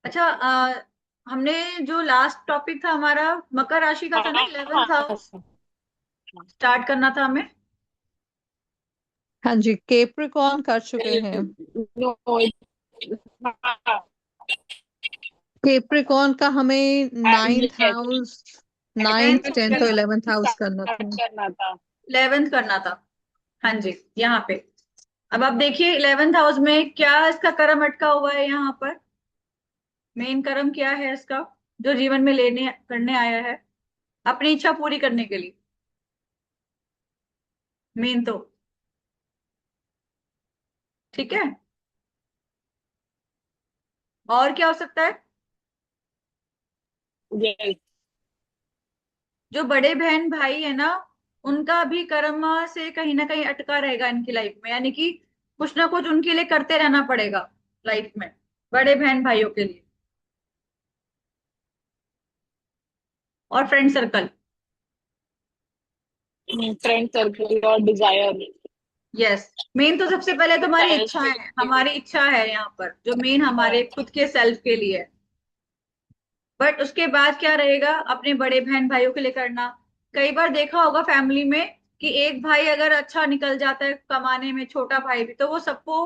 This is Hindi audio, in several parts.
अच्छा, हमने जो लास्ट टॉपिक था हमारा मकर राशि का था ना, हाँ 11th हाँ हाउस स्टार्ट करना था हमें। हाँ जी, केप्रिकॉन कर चुके हैं। नो, हाँ, केप्रिकॉन का हमें ninth yes, house, ninth 10th, 10th और 11th हाउस करना स्टार्ट था। करना था। 11th करना था। हाँ जी, यहाँ पे। अब आप देखिए 11th हाउस में क्या इसका कर्म अटका हुआ है यहाँ पर। मेन कर्म क्या है इसका, जो जीवन में लेने करने आया है अपनी इच्छा पूरी करने के लिए। मेन तो ठीक है। और क्या हो सकता है। यस, जो बड़े बहन भाई है ना, उनका भी कर्म से कहीं ना कहीं अटका रहेगा इनकी लाइफ में, यानी कि कुछ ना कुछ उनके लिए करते रहना पड़ेगा लाइफ में, बड़े बहन भाइयों के लिए। और फ्रेंड सर्कल। फ्रेंड सर्कल और डिजायर। यस। मेन तो सबसे पहले तो हमारी डिजायर इच्छा के है, हमारी लिए। इच्छा है यहाँ पर जो मेन हमारे खुद के सेल्फ के लिए है। बट उसके बाद क्या रहेगा, अपने बड़े बहन भाइयों के लिए करना। कई बार देखा होगा फैमिली में कि एक भाई अगर अच्छा निकल जाता है कमाने में, छोटा भाई भी, तो वो सबको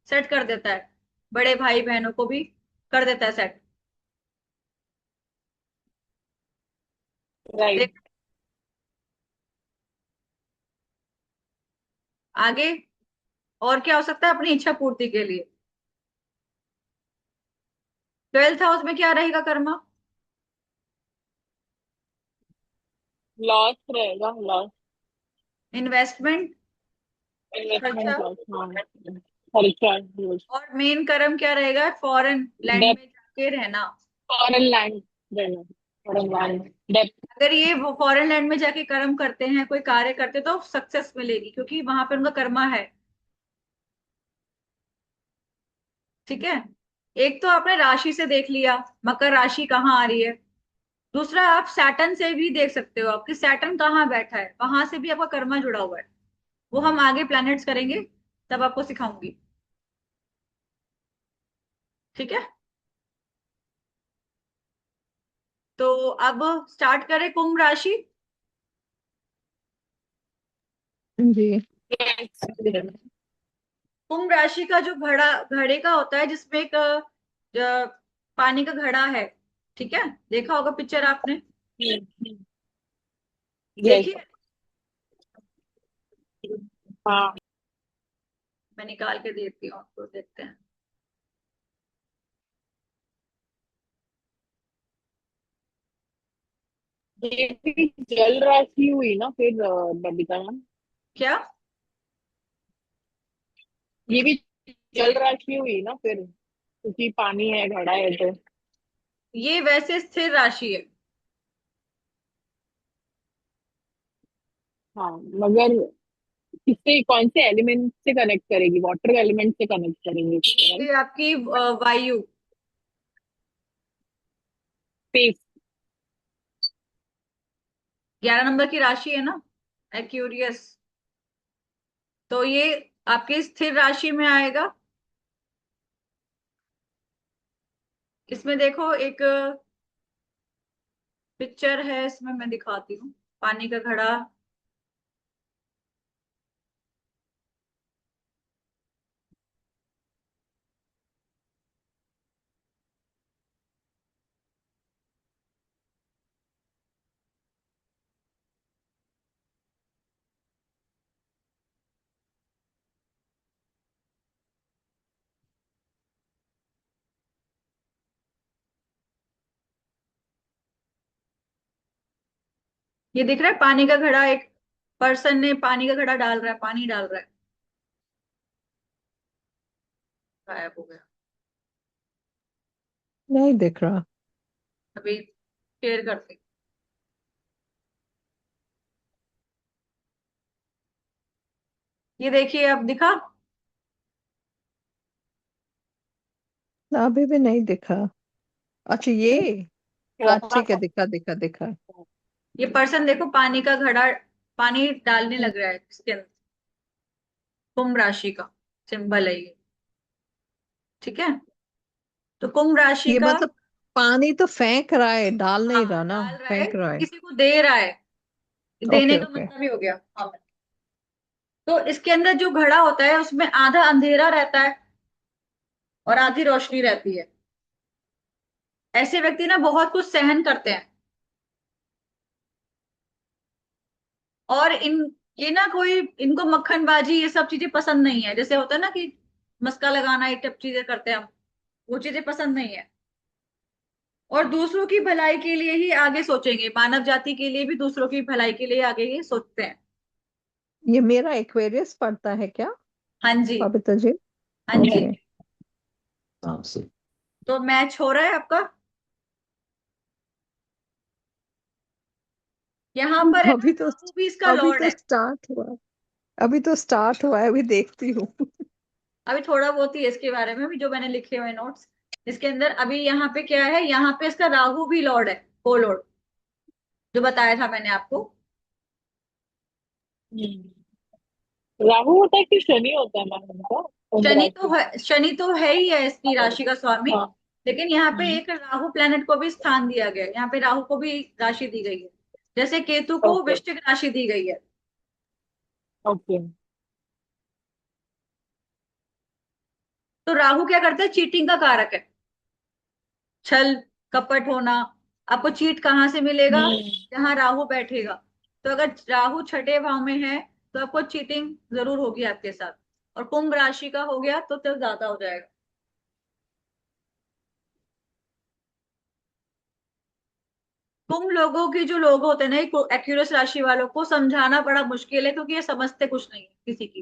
सेट कर देता है, बड़े भाई बहनों को भी कर देता है सेट। राइट। देख आगे और क्या हो सकता है अपनी इच्छा पूर्ति के लिए। 12th हाउस में क्या रहेगा कर्मा। लॉस रहेगा, लॉस। इन्वेस्टमेंट, खर्चा। इन्वेस्टमेंट लॉस, हाँ। खर्चा, yes। और मेन कर्म क्या रहेगा, फॉरेन लैंड डेप्थ, में जाके रहना। फॉरेन लैंड रहना, फॉरेन लैंड, डेप्थ। अगर ये वो फॉरेन लैंड में जाके कर्म करते हैं, कोई कार्य करते हैं, तो सक्सेस मिलेगी क्योंकि वहां पर उनका कर्मा है। ठीक है। एक तो आपने राशि से देख लिया, मकर राशि कहाँ आ रही है। दूसरा आप सैटर्न से भी देख सकते हो, आपकी सैटर्न कहाँ बैठा है, वहां से भी आपका कर्मा जुड़ा हुआ है। वो हम आगे प्लैनेट्स करेंगे, तब आपको सिखाऊंगी। ठीक है। तो अब स्टार्ट करें कुंभ राशि। जी। यस। कुंभ राशि का जो घड़ा, घड़े का होता है जिसमें एक पानी का घड़ा है। ठीक है, देखा होगा पिक्चर आपने। यस। देखिए, हाँ, मैं निकाल के देती हूँ आपको, देखते हैं। ये भी जल राशि हुई ना फिर, बबीता मैम। क्या। ये भी जल राशि हुई ना फिर, क्योंकि पानी है, घड़ा है तो। ये वैसे स्थिर राशि है। हाँ, मगर किससे, कौन से एलिमेंट से कनेक्ट करेगी? वाटर एलिमेंट से कनेक्ट करेंगे, राइट? ये आपकी वायु। स्पेस। 11 नंबर की राशि है ना, एक्यूरियस। तो ये आपकी स्थिर राशि में आएगा। इसमें देखो एक पिक्चर है, इसमें मैं दिखाती हूँ पानी का घड़ा। ये दिख रहा है पानी का घड़ा, एक पर्सन ने पानी का घड़ा डाल रहा है, पानी डाल रहा है। गायब हो गया। नहीं दिख रहा। अभी शेयर करते। ये देखिए, अब दिखा। अभी भी नहीं दिखा। अच्छा, ये। हाँ ठीक है, दिखा दिखा दिखा। ये पर्सन देखो पानी का घड़ा, पानी डालने लग रहा है इसके अंदर। कुंभ राशि का सिंबल है ये। ठीक है। तो कुंभ राशि ये का, मतलब पानी तो फेंक रहा है, डाल नहीं हाँ रहा ना, डाल रहा है, फेंक रहा है। किसी को दे रहा है, देने ओके का ओके। मतलब ही हो गया। हाँ। तो इसके अंदर जो घड़ा होता है उसमें आधा अंधेरा रहता है और आधी रोशनी रहती है। ऐसे व्यक्ति ना बहुत कुछ सहन करते हैं, और ये ना कोई, इनको मक्खनबाजी ये सब चीजें पसंद नहीं है, जैसे होता है ना कि मस्का लगाना, ये सब चीजें करते हैं हम, वो चीजें पसंद नहीं है। और दूसरों की भलाई के लिए ही आगे सोचेंगे, मानव जाति के लिए भी, दूसरों की भलाई के लिए आगे ही सोचते हैं। ये मेरा एक्वेरियस पड़ता है क्या, हाँ जी। बबीता जी? हाँ जी। ओके। तो मैच हो रहा है आपका। यहाँ पर है ना, अभी तो राहु भी इसका अभी लॉर्ड तो है। स्टार्ट हुआ है। अभी तो स्टार्ट हुआ है, अभी देखती हूँ। अभी थोड़ा बहुत ही है इसके बारे में भी, जो मैंने लिखे हुए नोट्स इसके अंदर। अभी यहाँ पे क्या है, यहाँ पे इसका राहु भी लॉर्ड है, को लॉर्ड, जो बताया था मैंने आपको। राहु होता है कि शनि होता है मैम उनका, कुंभ राशि? शनि तो है ही है इसकी राशि का स्वामी। हाँ। लेकिन यहाँ पे हम्म। एक राहु प्लेनेट को भी स्थान दिया गया है, यहाँ पे राहु को भी राशि दी गई है, जैसे केतु को ओके। वृश्चिक राशि दी गई है। ओके। तो राहु क्या करता है, चीटिंग का कारक है, छल कपट होना। आपको चीट कहाँ से मिलेगा, हम्म। जहां राहु बैठेगा। तो अगर राहु छठे भाव में है तो आपको चीटिंग जरूर होगी आपके साथ। और कुंभ राशि का हो गया तो ज्यादा हो जाएगा। कुंभ लोगों की, जो लोग होते हैं ना एक्यूरस राशि वालों को समझाना बड़ा मुश्किल है, क्योंकि ये समझते कुछ नहीं है किसी की।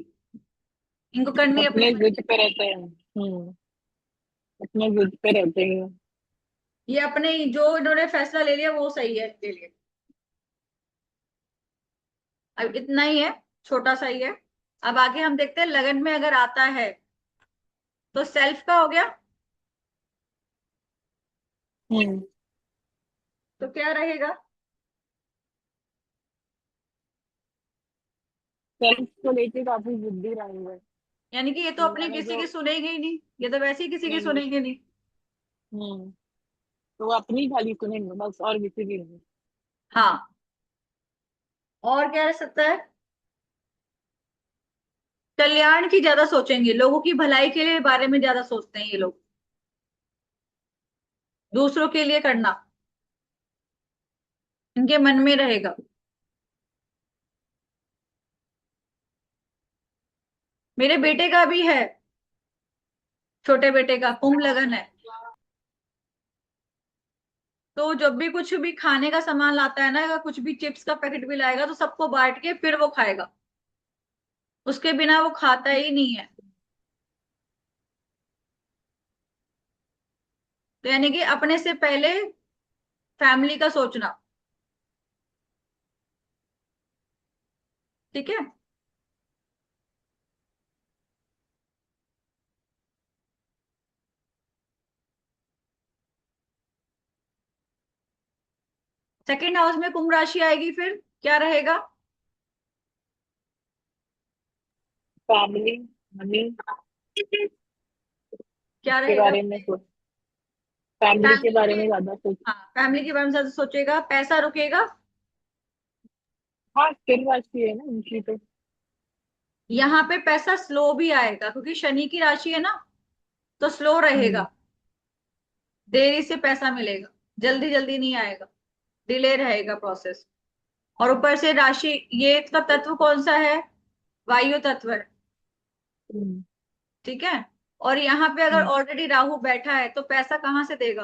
इनको करनी है अपनी अपने जिद मर्जी। पे रहते हैं। अपने जिद पे रहते हैं। ये अपने जो इन्होंने फैसला ले लिया वो सही है इनके लिए। अब इतना ही है, छोटा सा ही है। अब आगे हम देखते हैं, लगन में अगर आता है तो सेल्फ का हो गया, हम्म। तो क्या रहेगा। सेल्फ को लेके काफी जिद्दी रहेंगे। यानी कि ये तो अपनी मैंने किसी जो की सुनेगी ही नहीं, ये तो वैसे ही किसी की नहीं नहीं। सुनेंगे नहीं। तो वो अपनी खाली सुनेंगे बस, और किसी की नहीं। हाँ। और क्या रह सकता है, कल्याण की ज्यादा सोचेंगे, लोगों की भलाई के लिए बारे में ज्यादा सोचते हैं ये लोग, दूसरों के लिए करना इनके मन में रहेगा। मेरे बेटे का भी है, छोटे बेटे का कुंभ लगन है। तो जब भी कुछ भी खाने का सामान लाता है ना, अगर कुछ भी चिप्स का पैकेट भी लाएगा तो सबको बांट के फिर वो खाएगा, उसके बिना वो खाता ही नहीं है। तो यानी कि अपने से पहले फैमिली का सोचना। ठीक है। सेकेंड हाउस में कुंभ राशि आएगी, फिर क्या रहेगा। फैमिली, मनी क्या के रहेगा। बारे में सोच। फैमिली के फैमिली बारे के, में ज्यादा सोच। हाँ फैमिली के बारे में ज्यादा सोचेगा, पैसा रुकेगा। हाँ, स्थिर राशि है ना उनकी तो। यहाँ पे पैसा स्लो भी आएगा, क्योंकि शनि की राशि है ना, तो स्लो हम्म। रहेगा, देरी से पैसा मिलेगा, जल्दी जल्दी नहीं आएगा, डिले रहेगा प्रोसेस। और ऊपर से राशि, ये इसका तत्व कौन सा है, वायु तत्व है। हम्म। ठीक है। और यहाँ पे अगर हम्म। ऑलरेडी राहु बैठा है तो पैसा कहाँ से देगा।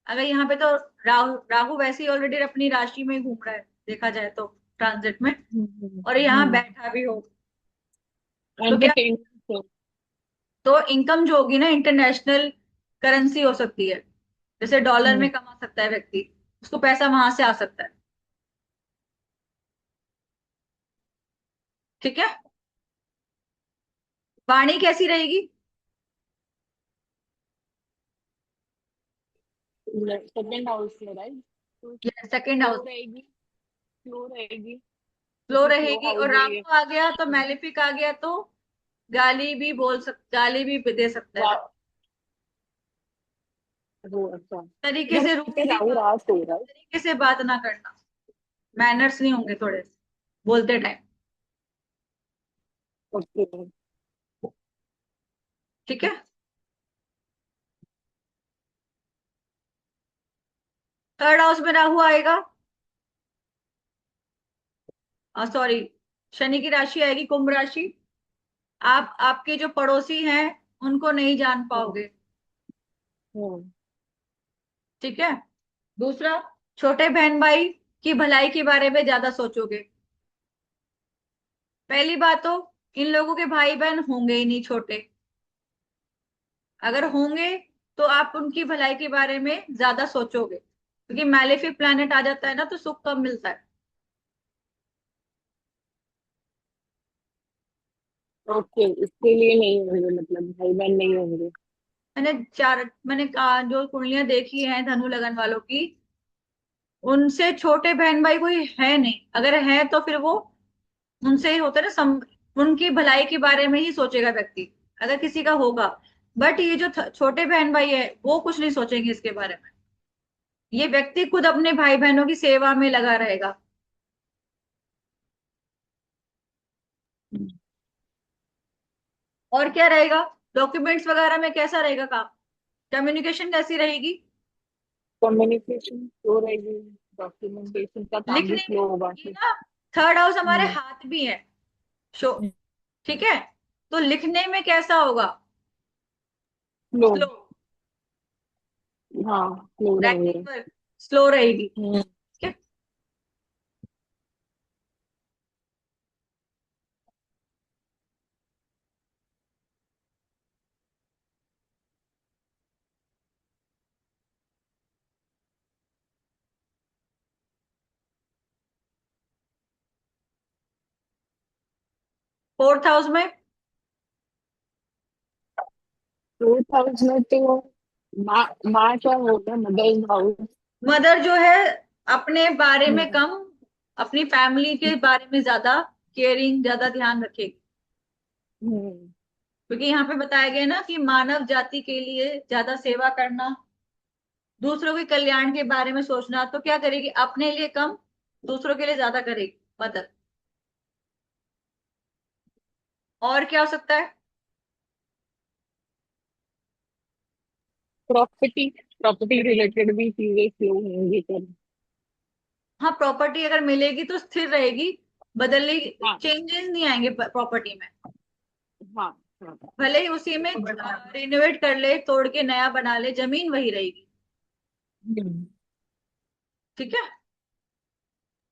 अगर यहाँ पे तो राहु राहु वैसे ही ऑलरेडी अपनी राशि में घूम रहा है, देखा जाए तो ट्रांजिट में, और यहाँ बैठा भी हो, तो क्या, एंटरटेनमेंट। तो इनकम जो होगी ना, इंटरनेशनल करेंसी हो सकती है, जैसे डॉलर में कमा सकता है व्यक्ति, उसको पैसा वहां से आ सकता है। ठीक है। वाणी कैसी रहेगी। सेकंड हाउस में, राइट? तो सेकंड स्लो हाउस रहेगी। स्लो रहेगी फ्लो क्योंकि स्लो रहेगी, और हाउस है ये। राहु आ गया तो मैलिफिक आ गया, तो गाली भी दे सकता है वा- व्यक्ति। वो अच्छा। तरीके इधर से पे रूडली राहु बात, रात हो रहा है। तरीके से बात ना करना, मैनर्स नहीं होंगे थोड़े से बोलते टाइम। ओके। ठीक है। थर्ड हाउस में राहु आएगा, सॉरी, शनि की राशि आएगी कुंभ राशि। आप आपके जो पड़ोसी हैं उनको नहीं जान हम्म। पाओगे। हम्म। ठीक है। दूसरा, छोटे बहन भाई की भलाई के बारे में ज्यादा सोचोगे। पहली बात तो, इन लोगों के भाई बहन होंगे ही नहीं छोटे, अगर होंगे तो आप उनकी भलाई के बारे में ज्यादा सोचोगे, क्योंकि मैलेफिक प्लैनेट आ जाता है ना तो सुख कम मिलता है। ओके, इसके लिए नहीं होंगे, मतलब भाई बहन नहीं होंगे। मैंने जो कुंडलियां देखी हैं धनु लगन वालों की, उनसे छोटे बहन भाई कोई है नहीं, अगर है तो फिर वो उनसे ही होता है ना उनकी भलाई के बारे में ही सोचेगा व्यक्ति, अगर किसी का होगा। बट ये जो छोटे बहन भाई है वो कुछ नहीं सोचेंगे इसके बारे में, ये व्यक्ति खुद अपने भाई बहनों की सेवा में लगा रहेगा। और क्या रहेगा, डॉक्यूमेंट्स वगैरह में कैसा रहेगा काम, कम्युनिकेशन कैसी रहेगी। कम्युनिकेशन स्लो रहेगी। डॉक्यूमेंटेशन का काम भी लिखने में, स्लो होगा ये फिर। ना थर्ड हाउस हमारे हम्म। हाथ भी है, शो, ठीक है, तो लिखने में कैसा होगा, स्लो। स्लो, हाँ, स्लो रहेंगे। राइटिंग वर्क स्लो रहेगी। हम्म। ठीक है। 4th हाउस में, 4th हाउस में तो माँ माँ क्या होगा, मदर हाउस। मदर जो है अपने बारे में हम्म। कम, अपनी फैमिली के बारे में ज्यादा केयरिंग, ज्यादा ध्यान रखेगी, हम्म। क्योंकि यहाँ पे बताया गया है ना कि मानव जाति के लिए ज्यादा सेवा करना, दूसरों के कल्याण के बारे में सोचना, तो क्या करेगी, अपने लिए कम, दूसरों के लिए ज्यादा करेगी मदद। और क्या हो सकता है। प्रॉपर्टी प्रॉपर्टी रिलेटेड भी चीजें स्लो होंगी कर। हाँ, प्रॉपर्टी अगर मिलेगी तो स्थिर रहेगी, बदलने, हाँ। चेंजेस नहीं आएंगे प्रॉपर्टी में, हाँ। हाँ। भले ही उसी में रिनोवेट कर ले, तोड़ के नया बना ले, जमीन वही रहेगी। हम्म। ठीक है।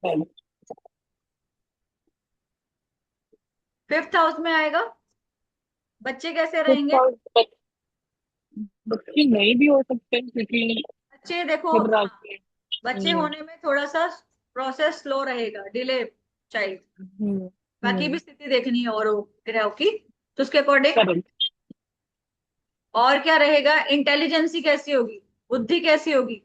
right। 5th हाउस में आएगा, बच्चे कैसे Fifth रहेंगे। house, बच्चे नहीं भी हो सकते हैं, क्योंकि बच्चे देखो, फिर हाँ, रात के। बच्चे होने में थोड़ा सा प्रोसेस स्लो रहेगा, डिले चाहिए, हम्म। बाकी भी हम्म। स्थिति देखनी है और ग्रहों की, तो उसके अकॉर्डिंग। करेक्ट। और क्या रहेगा, इंटेलिजेंसी कैसी होगी, बुद्धि कैसी होगी,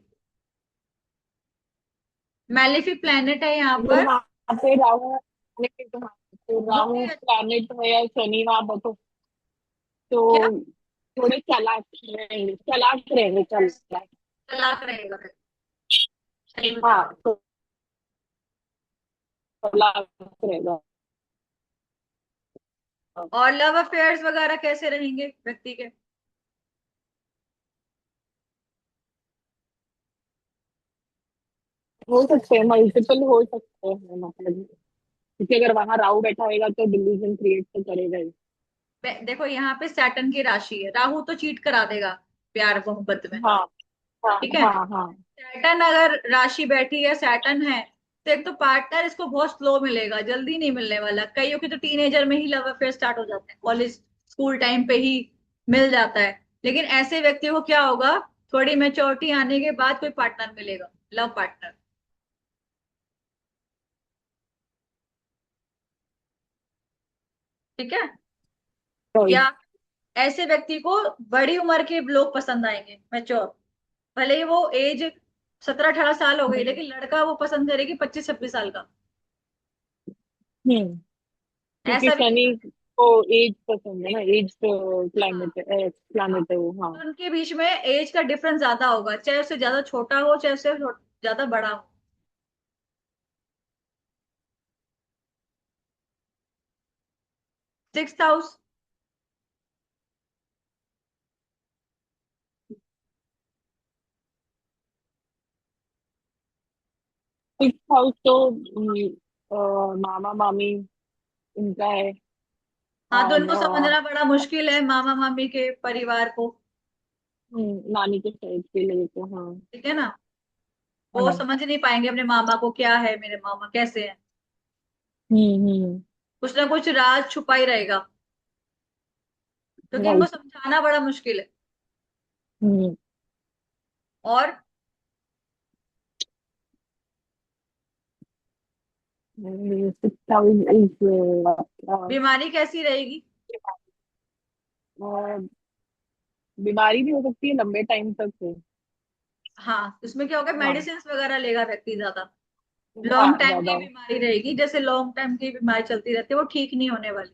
मैलेफिक प्लैनेट है यहाँ अगर पर। वहां पे राहु है, तो बुद्धि राहु प्लैनेट है या शनि वहां पर, तो क्या, थोड़े चालाक रहेंगे चालाक। तलाक रहेगा, सही बता हाँ, रहे तो चालाक रहेगा। हो। और लव अफेयर्स वगैरह कैसे रहेंगे व्यक्ति के। हो सकते हैं, मल्टीपल हो सकते हैं, मतलब क्योंकि अगर वहां राहु बैठा होगा तो डिल्यूजन क्रिएट तो करेगा ही। देखो यहाँ पे सैटर्न की राशि है, राहु तो चीट करा देगा प्यार मोहब्बत में। हाँ। हाँ। ठीक है। हाँ। हाँ। सैटर्न अगर राशि बैठी है, सैटर्न है, तो एक तो पार्टनर इसको बहुत स्लो मिलेगा, जल्दी नहीं मिलने वाला, कईयों के तो टीनेजर में ही लव अफेयर स्टार्ट हो जाते हैं, कॉलेज स्कूल टाइम पे ही मिल जाता है। लेकिन ऐसे व्यक्ति को क्या होगा, थोड़ी मेच्योरिटी आने के बाद कोई पार्टनर मिलेगा, लव पार्टनर। ठीक है। सॉरी। या ऐसे व्यक्ति को बड़ी उम्र के लोग पसंद आएंगे, मैच्योर, भले ही वो एज 17-18 साल हो गई, लेकिन लड़का वो पसंद करेगी 25-26 साल का, हम्म। क्योंकि ऐसा भी शनि देखा है। तो एज पसंद है ना, एज हाँ, क्लाइमेट हाँ। प्लानिट है वो, हाँ। तो उनके बीच में एज का डिफरेंस ज्यादा होगा, चाहे उससे ज्यादा छोटा हो चाहे उससे ज्यादा बड़ा हो। 6th house. 6 हाउस तो मामा मामी इनका है। हाँ, तो और इनको समझना बड़ा मुश्किल है, मामा मामी के परिवार को। नानी के साइड के लिए तो हाँ। ठीक है ना। वो हम्म समझ नहीं पाएंगे अपने मामा को, क्या है मेरे मामा कैसे हैं। हम्म। कुछ ना कुछ राज छुपा ही रहेगा, क्योंकि इनको राइट। समझाना बड़ा मुश्किल है। हम्म। और 6 हाउस इज बीमारी कैसी रहेगी? बीमारी भी हो सकती है लंबे टाइम तक से। हाँ, इसमें क्या होगा, हाँ मेडिसिन वगैरह लेगा व्यक्ति ज्यादा। हाँ लॉन्ग टाइम की ज्यादा। बीमारी रहेगी, जैसे लॉन्ग टाइम की बीमारी चलती रहती है, वो ठीक नहीं होने वाली।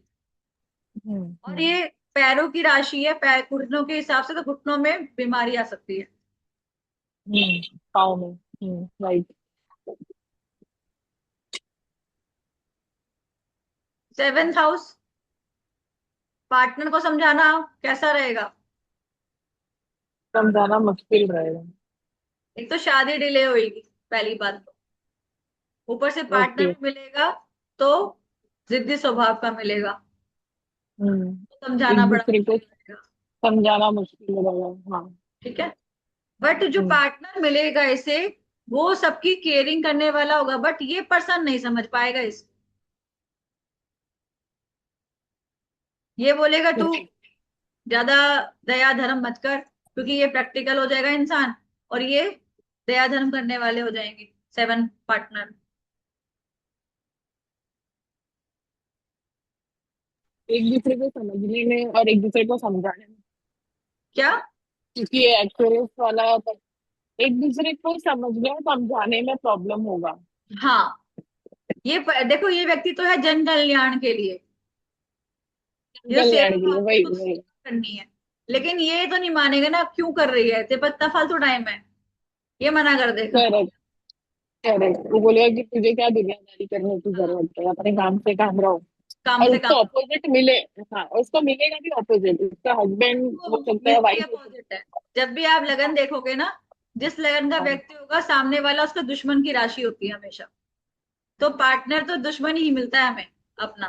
और हम्म। ये पैरों की राशि है, पैर घुटनों के हिसाब से तो घुटनों में बीमारी आ सकती है। पाँव में। राइट। 7th हाउस, पार्टनर को समझाना कैसा रहेगा? समझाना मुश्किल रहेगा। एक तो शादी डिले होगी, पहली बात तो। ऊपर से पार्टनर ओके। भी मिलेगा तो जिद्दी स्वभाव का मिलेगा, तो समझाना एक बड़ा दूसरे को मुश्किल रहेगा। समझाना मुश्किल रहेगा, हाँ। ठीक है। बट जो हम्म। पार्टनर मिलेगा इसे, वो सबकी केयरिंग करने वाला होगा, बट ये पर्सन नहीं समझ पाएगा इस। ये बोलेगा तू ज्यादा दया धर्म मत कर, क्योंकि ये प्रैक्टिकल हो जाएगा इंसान, और ये दया धर्म करने वाले हो जाएंगे 7 पार्टनर। एक दूसरे को समझने में और एक दूसरे को समझाने में, क्या? क्योंकि ये एक्सपीरियंस वाला तो एक दूसरे को समझने और समझाने में प्रॉब्लम होगा। हाँ, देखो, ये व्यक्ति तो है जन कल्याण के लिए, ये तो सेवा कल्याण के लिए, भाव वही उसको तो वही। सेवा करनी है। लेकिन ये तो नहीं मानेगा ना, क्यों कर रही है, तेरे पास इतना फालतू टाइम है, ये मना कर देगा। करेक्ट। करेक्ट, वो बोलेगा कि तुझे क्या दुनियादारी करने की हाँ, जरूरत है, अपने काम से काम रहो। काम और से उसको काम रखो। अपोजिट मिले। हाँ, उसको मिलेगा भी अपोजिट, उसका हस्बैंड हो वो सकता है, मिलती वाइफ हो सकती अपोजिट है। जब भी आप लगन देखोगे ना, जिस लगन का है। व्यक्ति होगा सामने वाला, उसका दुश्मन की राशि होती है हमेशा। तो पार्टनर तो दुश्मन ही मिलता है हमें अपना।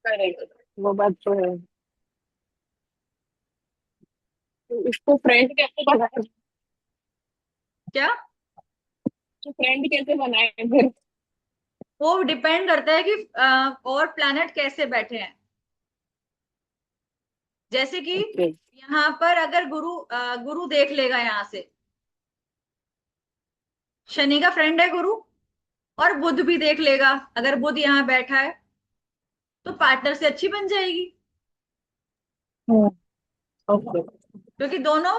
करेक्ट, वो बात तो है। तो इसको फ्रेंड कैसे बनाए? क्या? तो फ्रेंड कैसे बनाए फिर? वो डिपेंड करता है कि और प्लैनेट कैसे बैठे हैं। जैसे कि ओके। यहाँ पर अगर गुरु देख लेगा यहाँ से, शनि का फ्रेंड है गुरु, और बुध भी देख लेगा, अगर बुध यहाँ बैठा है, तो पार्टनर से अच्छी बन जाएगी। ओके। क्योंकि दोनों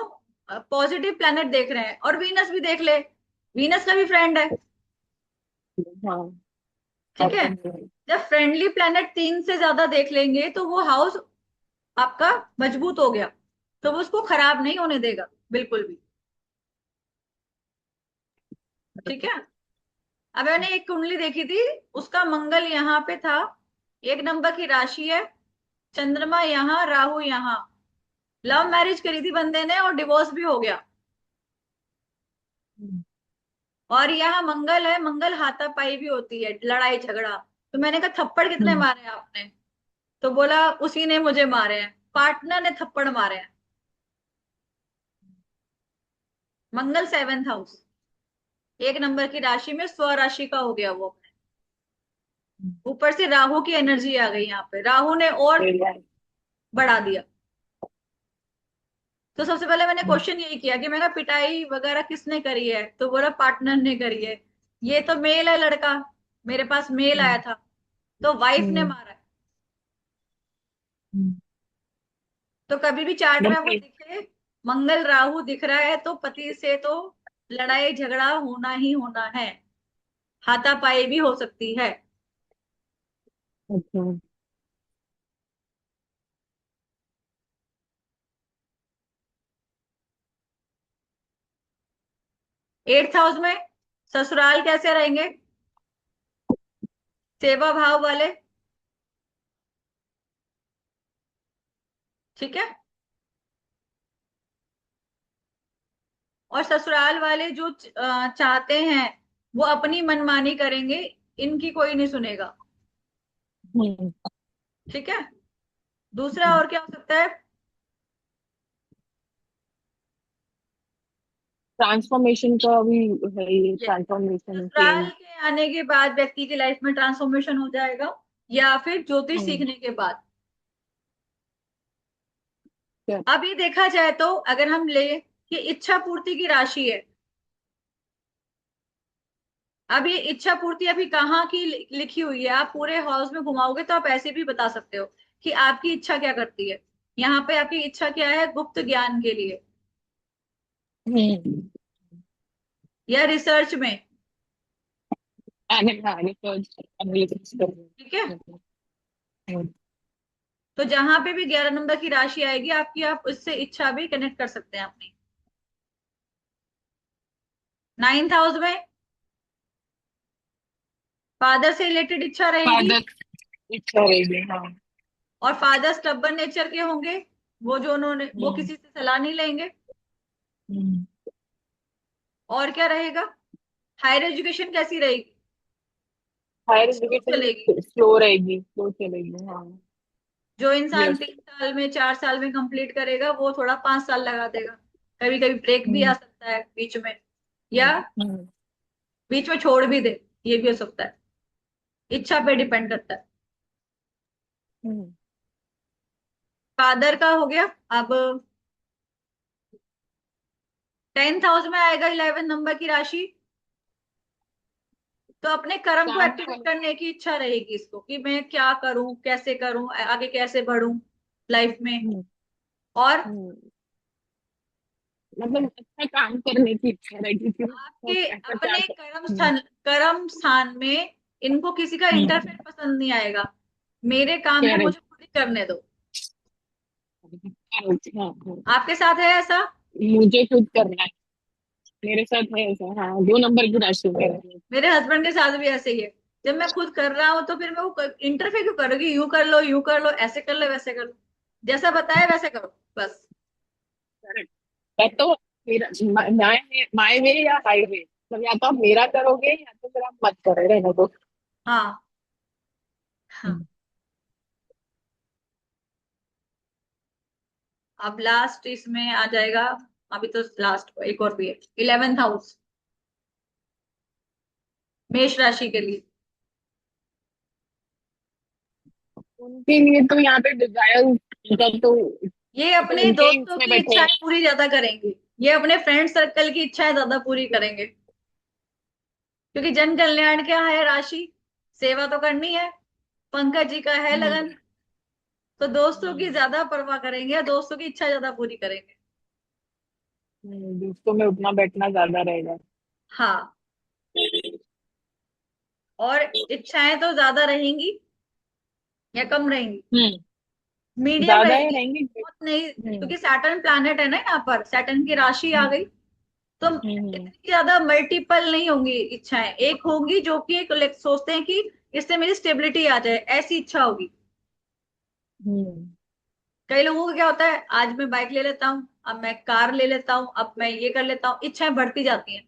पॉजिटिव प्लैनेट देख रहे हैं, और वीनस भी देख ले, वीनस का भी फ्रेंड है। हाँ। ठीक है। अपन। जब फ्रेंडली प्लैनेट 3 से ज्यादा देख लेंगे, तो वो हाउस आपका मजबूत हो गया, तो वो उसको खराब नहीं होने देगा बिल्कुल भी। ठीक है। अब मैंने एक कुंडली देखी थी, उसका मंगल यहाँ पे था, 1 नंबर की राशि है, चंद्रमा यहाँ, राहु यहाँ। लव मैरिज करी थी बंदे ने, और डिवोर्स भी हो गया। और यहाँ मंगल है, मंगल हाथापाई भी होती है, लड़ाई झगड़ा। तो मैंने कहा थप्पड़ कितने मारे आपने? तो बोला उसी ने मुझे मारे हैं, पार्टनर ने थप्पड़ मारे हैं। मंगल 7th हाउस, 1 नंबर की राशि में स्व राशि का हो गया वो। ऊपर से राहु की एनर्जी आ गई, यहाँ पे राहु ने और बढ़ा दिया। तो सबसे पहले मैंने क्वेश्चन यही किया कि मैंने पिटाई वगैरह किसने करी है, तो बोला पार्टनर ने करी है। ये तो मेल है लड़का, मेरे पास मेल आया था, तो वाइफ ने मारा है। तो कभी भी चार्ट में आपको दिखे मंगल राहु दिख रहा है, तो पति से तो लड़ाई झगड़ा होना ही होना है, हाथापाई भी हो सकती है। अच्छा। 8th हाउस में ससुराल कैसे रहेंगे? सेवा भाव वाले। ठीक है। और ससुराल वाले जो चाहते हैं वो अपनी मनमानी करेंगे, इनकी कोई नहीं सुनेगा। हम्म। ठीक है। दूसरा और क्या हो सकता है? ट्रांसफॉर्मेशन का भी है, ये ये ट्रांसफॉर्मेशन ससुराल चेंज। के आने के बाद व्यक्ति की लाइफ में ट्रांसफॉर्मेशन हो जाएगा, या फिर ज्योतिष हम्म। सीखने के बाद। क्या? अब ये देखा जाए तो अगर हम ले कि इच्छा पूर्ति की राशि है, अब ये इच्छा पूर्ति अभी कहाँ की लिखी हुई है, आप पूरे हाउस में घुमाओगे तो आप ऐसे भी बता सकते हो कि आपकी इच्छा क्या करती है। यहाँ पे आपकी इच्छा क्या है? गुप्त ज्ञान के लिए हम्म। या रिसर्च में। आने आने तो एनालिसिस कर रहे ठीक है। हैं। हम्म। तो जहां पे भी 11 नंबर की राशि आएगी आपकी, आप उससे इच्छा भी कनेक्ट कर सकते हैं अपनी। 9th हाउस में फादर से रिलेटेड इच्छा रहेगी। फादर इच्छा रहेगी, हाँ। और फादर स्टबर्न नेचर के होंगे, वो हम्म। किसी से सलाह नहीं लेंगे। हम्म। और क्या रहेगा? हायर एजुकेशन कैसी रहेगी? हायर स्लो एजुकेशन चलेगी। स्लो रहेगी, स्लो चलेगी, हाँ। जो इंसान यस। 3 साल में 4 साल में कंप्लीट करेगा वो थोड़ा 5 साल लगा देगा। कभी कभी ब्रेक भी आ हम्म। सकता है बीच में, या हम्म। हम्म। बीच में छोड़ भी दे, ये भी हो सकता है। इच्छा पे डिपेंड करता है। हम्म। फादर का हो गया। अब 10th हाउस में आएगा 11 नंबर की राशि। तो अपने कर्म को काम एक्टिवेट कर। करने की इच्छा रहेगी इसको, कि मैं क्या करूं, कैसे करूं, आगे कैसे बढ़ूं लाइफ में। हम्म। और हम्म। मतलब अच्छा काम करने की इच्छा रहेगी कि मैं आपके ऐसा क्या अपने कर। हम्म। कर्म स्थान में इनको किसी का हम्म। इंटरफेयर पसंद नहीं आएगा। मेरे काम को करेक्ट। मुझे खुद ही करने दो। करेक्ट, हाँ हाँ। आपके साथ है ऐसा? मुझे खुद करना है। मेरे साथ है ऐसा, हाँ, 2 नंबर की राशि में है। मेरे हस्बैंड के साथ भी ऐसे ही है। जब मैं खुद कर रहा हूं तो फिर मैं वो इंटरफेयर क्यों करोगी? यूं कर लो, यूं कर लो, ऐसे कर लो, वैसे कर लो, जैसा बताया वैसे करो बस। करेक्ट। या तो मेरा माय वे या हाईवे, मतलब या तो आप मेरा करोगे या तो फिर आप मत करो, रहने दो। हाँ। हाँ। हम्म। अब लास्ट इसमें आ जाएगा। अभी तो लास्ट एक और भी है, 11th हाउस मेष राशि के लिए। उनके लिए तो यहाँ पे डिजायर, उनका तो ये तो अपने उनके ही दोस्तों उसमें की बैठे हैं। इच्छाएं पूरी ज्यादा करेंगे। ये अपने फ्रेंड सर्कल की इच्छाएं ज्यादा पूरी करेंगे, क्योंकि जन कल्याण क्या है राशि, सेवा तो करनी है। पंकज जी का है हम्म। लगन। तो दोस्तों की हम्म। ज्यादा परवाह करेंगे, दोस्तों की इच्छा ज्यादा पूरी करेंगे। दोस्तों में उठना बैठना ज्यादा रहेगा। हाँ। और इच्छाएं तो ज्यादा रहेंगी या कम रहेंगी? हम्म। मीडियम ज्यादा ही रहेगी। रहेंगे। बहुत नहीं, हम्म। क्योंकि सैटर्न प्लैनेट है ना, यहाँ पर सैटर्न की राशि आ हम्म। गई। तो हम्म। इतनी ज्यादा मल्टीपल नहीं होंगी इच्छाएं, एक होंगी जो कि एक सोचते हैं कि इससे मेरी स्टेबिलिटी आ जाए, ऐसी इच्छा होगी। हम्म। कई लोगों को क्या होता है, आज मैं बाइक ले लेता हूँ, अब मैं कार ले लेता हूँ, अब मैं ये कर लेता हूँ, इच्छाएं बढ़ती जाती हैं।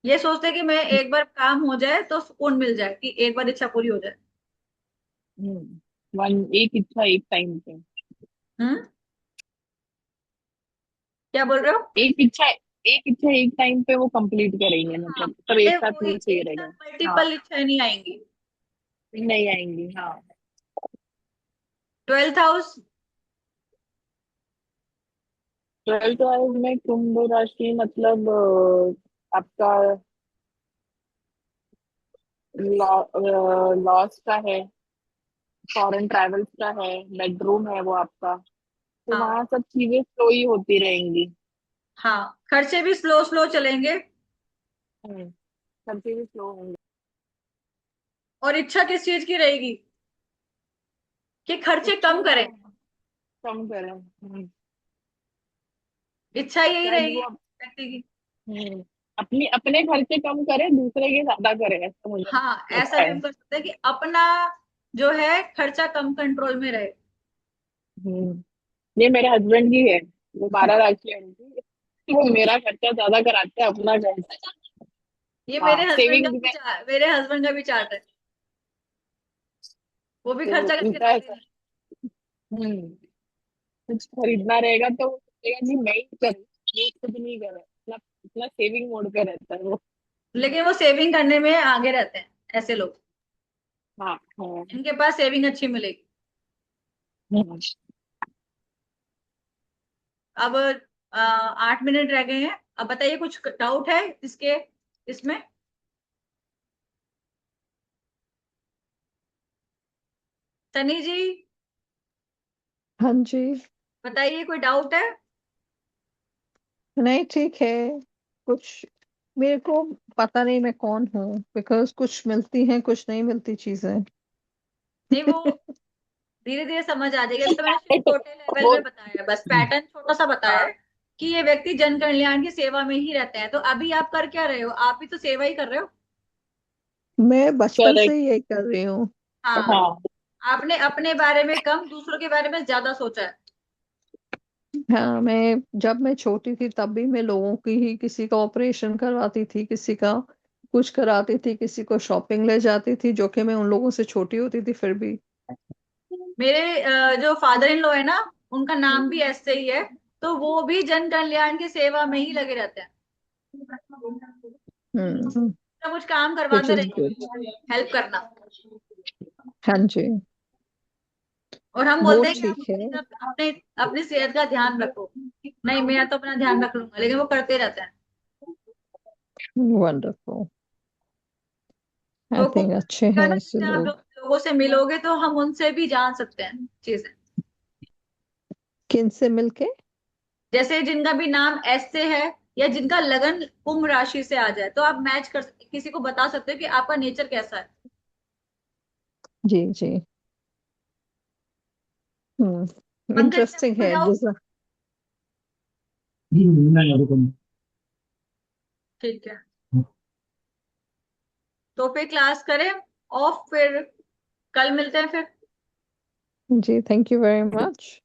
ये सोचते हैं कि मैं एक बार काम हो जाए तो सुकून मिल जाए, कि एक बार इच्छा पूरी हो जाए। एक इच्छा एक टाइम पे। हम्म। क्या बोल रहे हो? एक इच्छा एक इच्छा एक टाइम पे वो कंप्लीट करेंगे, हाँ, मतलब सब एक साथ कोई नहीं चाहिए एक साथ रहेगा। हाँ। मल्टीपल इच्छाएं नहीं आएंगी। नहीं आएंगी, हाँ। 12th house. 12th हाउस में कुंभ राशि, मतलब आपका लॉस का है, फॉरेन ट्रैवल्स का है, बेडरूम है वो आपका, तो हाँ। वहां सब चीजें स्लो ही होती रहेंगी। हाँ, खर्चे भी स्लो स्लो चलेंगे। सब चीजें स्लो होंगी। और इच्छा किस चीज की रहेगी? कि खर्चे इच्छा कम करें। कम करें। इच्छा यही शायद वो रहेगी व्यक्ति की। हम्म, अपनी अपने खर्चे कम करे, दूसरे के ज्यादा करे, ऐसा मुझे हाँ, ऐसा लगता भी है। हम कर सकते हैं कि अपना जो है खर्चा कम कंट्रोल में रहे। ये मेरे हस्बैंड की है, वो 12 लाख की है उनकी, वो मेरा खर्चा ज्यादा कराते हैं, अपना खर्चा। ये हाँ, सेविंग्स में। मेरे हस्बैंड का भी चार्ट है। वो भी तो खर्चा करके उनका राजी ऐसा, नहीं। हम्म कुछ खरीदना रहेगा तो वो सोचेगा जी मैं ही करूँ, वो खुद नहीं करे, अपना अपना सेविंग मोड पे रहता है वो। लेकिन वो सेविंग करने में आगे रहते हैं ऐसे लोग। हाँ हाँ। इनके पास सेविंग अच्छी मिलेगी। हम्म। 8 मिनट रह गए हैं। अब बताइए, कुछ डाउट है इसके इसमें? सनी जी, हाँ जी। बताइए, कोई डाउट है? नहीं, ठीक है। कुछ मेरे को पता नहीं मैं कौन हूँ, बिकॉज कुछ मिलती हैं, कुछ नहीं मिलती चीजें। नहीं, वो धीरे धीरे समझ आ जाएगी। अभी तो मैंने सिर्फ छोटे लेवल वो में बताया, बस पैटर्न छोटा सा बताया है कि ये व्यक्ति जन कल्याण की सेवा में ही रहते हैं। तो अभी आप कर क्या रहे हो? आप भी तो सेवा ही कर रहे हो। मैं बचपन से करेक्ट। ही यही कर रही हूँ। हाँ, हाँ आपने अपने बारे में कम, दूसरों के बारे में ज्यादा सोचा है। हाँ, जब मैं छोटी थी तब भी मैं लोगों की ही, किसी का ऑपरेशन करवाती थी, किसी का कुछ कराती थी, किसी को शॉपिंग ले जाती थी, जो कि मैं उन लोगों से छोटी होती थी फिर भी। मेरे जो फादर इन लॉ है ना, उनका नाम भी ऐसे ही है। तो वो भी जन कल्याण की सेवा में ही लगे रहते हैं। हम्म। तो कुछ काम विच करवाते इज गुड। रहेंगे, हेल्प करना। हाँ जी। और हम वो बोलते हैं कि आप ठीक है। अपने अपनी सेहत का ध्यान रखो। नहीं, मैं तो अपना ध्यान रख लूंगा, लेकिन वो करते रहते हैं। वंडरफुल। आई तो थिंक कोशिश अच्छे करिएगा हैं ना, ऐसे जैसे आप लोग। लोगों से मिलोगे तो हम उनसे भी जान सकते हैं चीजें। किन से मिलके? जैसे जिनका भी नाम एस से है, या जिनका लगन कुंभ राशि से आ जाए, तो आप मैच कर सकते, किसी को बता सकते हो कि आपका नेचर कैसा है। जी जी। पंकज जी, आपको इंटरेस्टिंग कोई है डाउट? जैसा। ठीक है, तो फिर क्लास करें ऑफ, फिर कल मिलते हैं फिर। जी, थैंक यू वेरी मच।